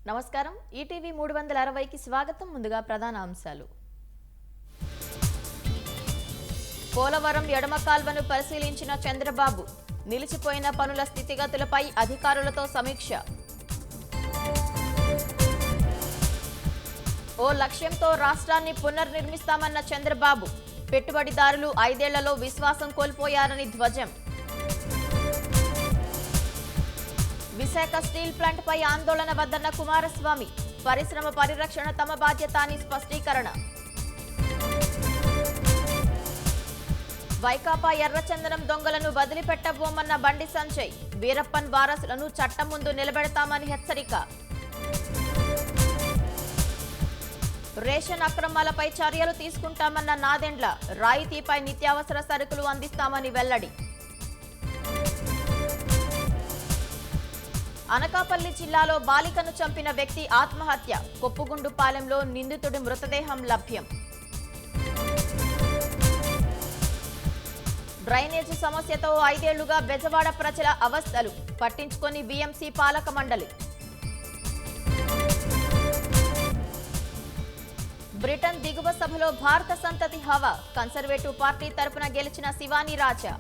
నమస్కారం ఈటీవీ 360కి స్వాగతం. ముందుగా ప్రధాన అంశాలు. పోలవరం ఎడమ కాల్వను పరిశీలించిన చంద్రబాబు నిలిచిపోయిన పనుల స్థితిగతులపై అధికారులతో సమీక్ష. ఓ లక్ష్యంతో రాష్ట్రాన్ని పునర్నిర్మిస్తామన్న చంద్రబాబు పెట్టుబడిదారులు 5 ఏళ్లలో విశ్వాసం కోల్పోయారని ధ్వజం. విశాఖ స్టీల్ ప్లాంట్ పై ఆందోళన వద్దన్న కుమారస్వామి పరిశ్రమ పరిరక్షణ తమ బాధ్యత అని స్పష్టీకరణ. వైకాపా ఎర్రచందనం దొంగలను వదిలిపెట్టబోమన్న బండి సంజయ్ వీరప్పన్ వారసులను చట్టం ముందు నిలబెడతామని హెచ్చరిక. రేషన్ అక్రమాలపై చర్యలు తీసుకుంటామన్న నాదెండ్ల రాయితీపై నిత్యావసర సరుకులు అందిస్తామని వెల్లడి. అనకాపల్లి జిల్లాలో బాలికను చంపిన వ్యక్తి ఆత్మహత్య. కొప్పుగుండుపాలెంలో నిందితుడి మృతదేహం లభ్యం. డ్రైనేజీ సమస్యతో 5 ఏళ్లుగా బెజవాడ ప్రజల అవస్థలు పట్టించుకొని బీఎంసీ పాలక మండలి. బ్రిటన్ దిగువ సభలో భారత సంతతి హవా. కన్సర్వేటివ్ పార్టీ తరపున గెలిచిన శివానీ రాజా.